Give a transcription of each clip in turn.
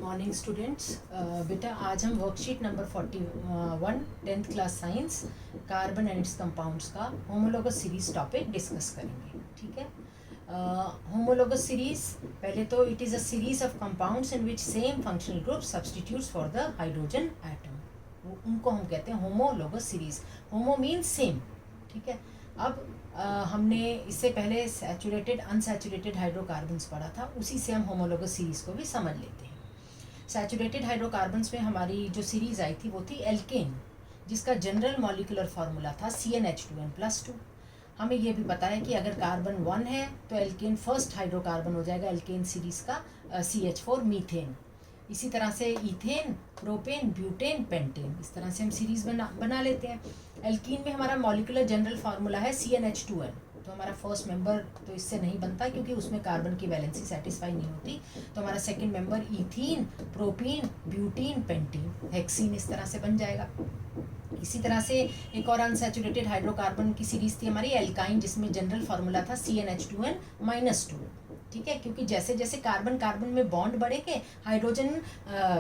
Morning students. बेटा आज हम worksheet number 41 10th class science carbon and it's compounds का होमोलोगस सीरीज टॉपिक डिस्कस करेंगे। ठीक है। होमोलोगस सीरीज पहले तो it is a series of compounds in which same functional group substitutes for the hydrogen atom, उनको हम कहते हैं होमोलोगस सीरीज। होमो मीन्स सेम। ठीक है। अब हमने इससे पहले सैचुरेटेड अनसैचुरेटेड हाइड्रोकार्बन्स पढ़ा था, उसी से हम होमोलोगस सीरीज़ को भी समझ लेते हैं। सैचुरेटेड हाइड्रोकार्बन्स में हमारी जो सीरीज़ आई थी वो थी एल्केन, जिसका जनरल मॉलिक्यूलर फार्मूला था CnH2n+2। हमें ये भी पता है कि अगर कार्बन 1 है तो एल्केन फर्स्ट हाइड्रोकार्बन हो जाएगा एल्केन सीरीज़ का CH4 मीथेन। इसी तरह से इथेन, प्रोपेन, ब्यूटेन, पेंटेन, इस तरह से हम सीरीज़ बना लेते हैं। एल्कीन में हमारा मॉलिक्यूलर जनरल फार्मूला है CnH2n, तो हमारा फर्स्ट मेंबर तो इससे नहीं बनता क्योंकि उसमें कार्बन की वैलेंसी सेटिस्फाई नहीं होती। तो हमारा second member ethene, propene, butene, pentene, hexene इस तरह से बन जाएगा। इसी तरह से एक और अनसैचुरेटेड हाइड्रोकार्बन की सीरीज़ थी हमारी एल्काइन, जिसमें जनरल फार्मूला था CnH2n-2। ठीक है, क्योंकि जैसे जैसे कार्बन कार्बन में बॉन्ड बढ़ेंगे हाइड्रोजन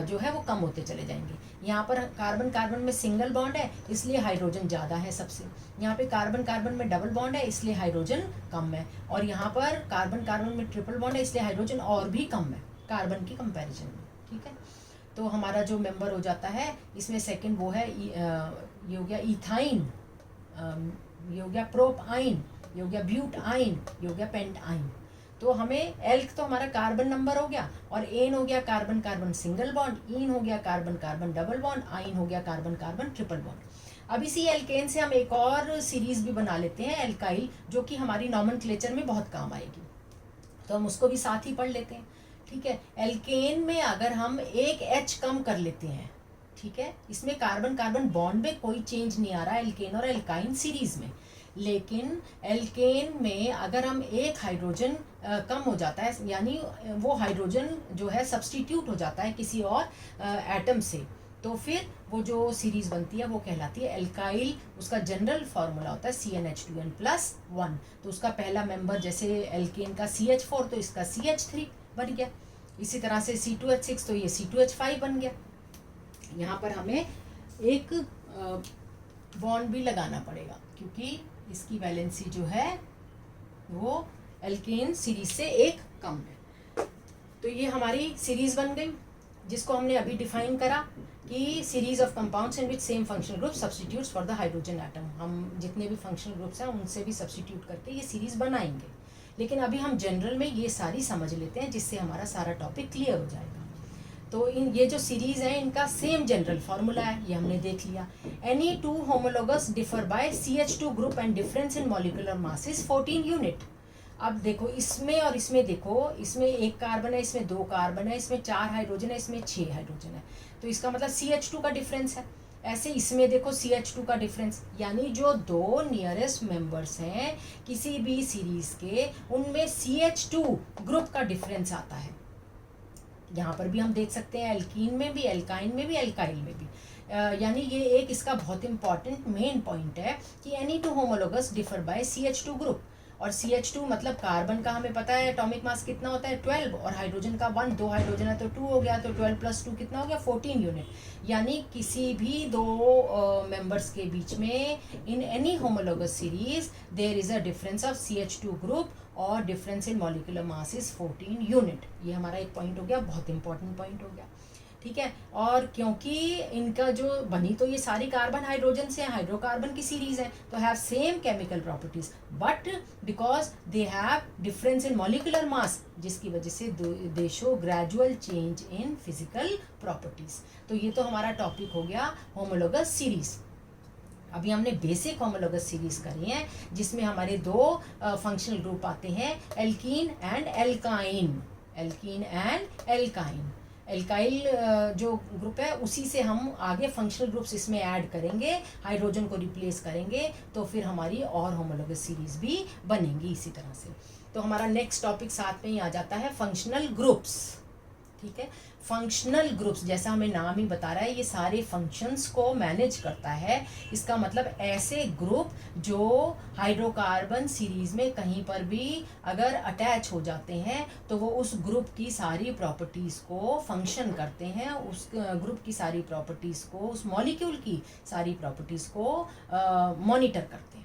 जो है वो कम होते चले जाएंगे। यहाँ पर कार्बन कार्बन में सिंगल बॉन्ड है इसलिए हाइड्रोजन ज़्यादा है सबसे, यहाँ पे कार्बन कार्बन में डबल बॉन्ड है इसलिए हाइड्रोजन कम है, और यहाँ पर कार्बन कार्बन में ट्रिपल बॉन्ड है इसलिए हाइड्रोजन और भी कम है कार्बन की कंपेरिजन में। ठीक है। तो हमारा जो मेंबर हो जाता है इसमें सेकंड वो है ये हो गया इथाइन, ये हो गया प्रोपाइन, ये हो गया ब्यूटाइन, ये हो गया पेंटाइन। तो हमें एल्क तो हमारा कार्बन नंबर हो गया, और एन हो गया कार्बन कार्बन सिंगल बॉन्ड, इन हो गया कार्बन कार्बन डबल बॉन्ड, आइन हो गया कार्बन कार्बन ट्रिपल बॉन्ड। अब इसी एल्केन से हम एक और सीरीज भी बना लेते हैं एल्काइल, जो कि हमारी नॉमेनक्लेचर में बहुत काम आएगी, तो हम उसको भी साथ ही पढ़ लेते हैं। ठीक है। एल्केन में अगर हम एक H कम कर लेते हैं, ठीक है, इसमें कार्बन कार्बन बॉन्ड में कोई चेंज नहीं आ रहा है एल्केन और एल्काइन सीरीज में, लेकिन एल्केन में अगर हम एक हाइड्रोजन कम हो जाता है, यानी वो हाइड्रोजन जो है सब्सटीट्यूट हो जाता है किसी और एटम से, तो फिर वो जो सीरीज बनती है वो कहलाती है एल्काइल। उसका जनरल फार्मूला होता है CnH2n+1। तो उसका पहला मेंबर जैसे एल्केन का CH4 तो इसका CH3 बन गया, इसी तरह से C2H6 तो ये C2H5 बन गया। यहाँ पर हमें एक बॉन्ड भी लगाना पड़ेगा क्योंकि इसकी वैलेंसी जो है वो एल्केन सीरीज से एक कम है। तो ये हमारी सीरीज बन गई, जिसको हमने अभी डिफाइन करा कि series of compounds in which same functional group substitutes for the hydrogen atom. हम जितने भी फंक्शनल ग्रुप्स हैं उनसे भी सब्सटीट्यूट करके ये सीरीज बनाएंगे, लेकिन अभी हम जनरल में ये सारी समझ लेते हैं जिससे हमारा सारा टॉपिक क्लियर हो जाएगा। तो ये जो सीरीज है इनका सेम जनरल फार्मूला है, ये हमने देख लिया। Any two homologous differ by CH2 group and difference in molecular mass is 14 unit. अब देखो इसमें और इसमें, देखो इसमें एक कार्बन है, इसमें 2 कार्बन है, इसमें 4 हाइड्रोजन है, इसमें 6 हाइड्रोजन है, तो इसका मतलब CH2 का डिफरेंस है। ऐसे इसमें देखो CH2 का डिफरेंस, यानी जो 2 नियरेस्ट मेंबर्स हैं किसी भी सीरीज के, उनमें CH2 ग्रुप का डिफरेंस आता है। यहाँ पर भी हम देख सकते हैं एल्कीन में भी, एल्काइन में भी, एल्काइल में भी। यानी ये एक इसका बहुत इंपॉर्टेंट मेन पॉइंट है कि any two homologous differ by CH2 group. और CH2 मतलब कार्बन का हमें पता है एटॉमिक मास कितना होता है 12, और हाइड्रोजन का 1, 2 हाइड्रोजन है तो 2 हो गया, तो 12 + 2 कितना हो गया 14 यूनिट। यानी किसी भी 2 मेंबर्स के बीच में in any homologous series there is a difference of CH2 group और difference in molecular mass is 14 unit. ये हमारा एक पॉइंट हो गया, बहुत इंपॉर्टेंट पॉइंट हो गया। ठीक है। और क्योंकि इनका जो बनी तो ये सारी कार्बन हाइड्रोजन से हाइड्रोकार्बन की सीरीज है, तो have same chemical properties, but because they have difference in molecular मास, जिसकी वजह से दे show gradual change in physical properties. तो ये तो हमारा टॉपिक हो गया होमोलोगस सीरीज। अभी हमने बेसिक होमोलोगस सीरीज करी है जिसमें हमारे 2 फंक्शनल ग्रुप आते हैं alkene and alkyne. Alkene and alkyne, alkyl जो ग्रुप है उसी से हम आगे फंक्शनल ग्रुप्स इसमें ऐड करेंगे, हाइड्रोजन को रिप्लेस करेंगे, तो फिर हमारी और होमोलोगस सीरीज भी बनेंगी इसी तरह से। तो हमारा नेक्स्ट टॉपिक साथ में ही आ जाता है फंक्शनल ग्रुप्स। ठीक है। फंक्शनल ग्रुप्स, जैसा हमें नाम ही बता रहा है, ये सारे फंक्शंस को मैनेज करता है। इसका मतलब ऐसे ग्रुप जो हाइड्रोकार्बन सीरीज में कहीं पर भी अगर अटैच हो जाते हैं तो वो उस ग्रुप की सारी प्रॉपर्टीज़ को फंक्शन करते हैं, उस ग्रुप की सारी प्रॉपर्टीज़ को, उस मॉलिक्यूल की सारी प्रॉपर्टीज़ को मॉनिटर करते हैं।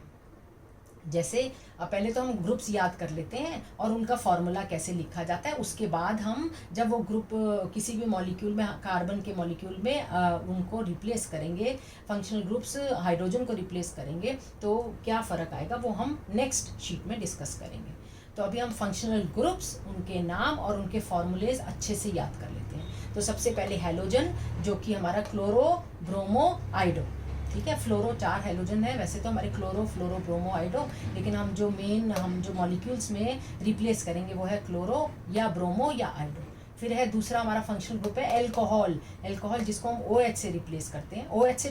जैसे पहले तो हम ग्रुप्स याद कर लेते हैं और उनका फॉर्मूला कैसे लिखा जाता है, उसके बाद हम जब वो ग्रुप किसी भी मॉलिक्यूल में, कार्बन के मॉलिक्यूल में उनको रिप्लेस करेंगे, फंक्शनल ग्रुप्स हाइड्रोजन को रिप्लेस करेंगे, तो क्या फ़र्क आएगा वो हम नेक्स्ट शीट में डिस्कस करेंगे। तो अभी हम फंक्शनल ग्रुप्स, उनके नाम और उनके फॉर्मूलेज अच्छे से याद कर लेते हैं। तो सबसे पहले हैलोजन, जो कि हमारा क्लोरो ब्रोमो आइडो, ठीक है। फ्लोरो 4 हैलोजन है, वैसे तो हमारे क्लोरो फ्लोरो ब्रोमो आइडो, लेकिन हम जो मॉलिक्यूल्स में रिप्लेस करेंगे वो है क्लोरो या ब्रोमो या आइडो। फिर है दूसरा हमारा फंक्शनल ग्रुप है एल्कोहल। एल्कोहल जिसको हम OH से रिप्लेस करते हैं, OH से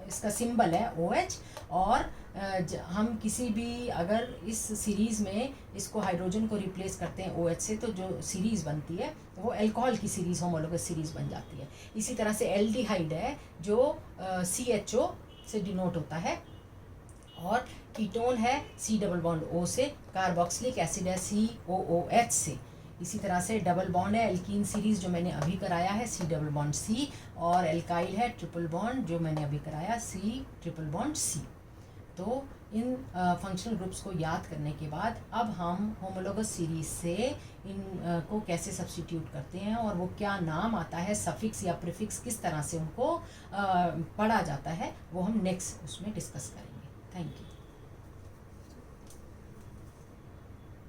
इसका सिंबल है OH। और हम किसी भी अगर इस सीरीज़ में इसको हाइड्रोजन को रिप्लेस करते हैं OH से, तो जो सीरीज़ बनती है वो एल्कोहल की सीरीज़, होमोलोगस सीरीज़ बन जाती है। इसी तरह से एल्डिहाइड है जो CHO से डिनोट होता है, और कीटोन है C+O से, कार्बोक्सिलिक एसिड है COOH से। इसी तरह से डबल बॉन्ड है एल्कीन सीरीज़ जो मैंने अभी कराया है C+C, और एल्काइल है ट्रिपल बॉन्ड जो मैंने अभी कराया C+C। तो इन फंक्शनल ग्रुप्स को याद करने के बाद अब हम होमोलोगस सीरीज से इन को कैसे सब्स्टिट्यूट करते हैं और वो क्या नाम आता है, सफिक्स या प्रीफिक्स किस तरह से उनको पढ़ा जाता है, वो हम नेक्स्ट उसमें डिस्कस करेंगे। Thank you.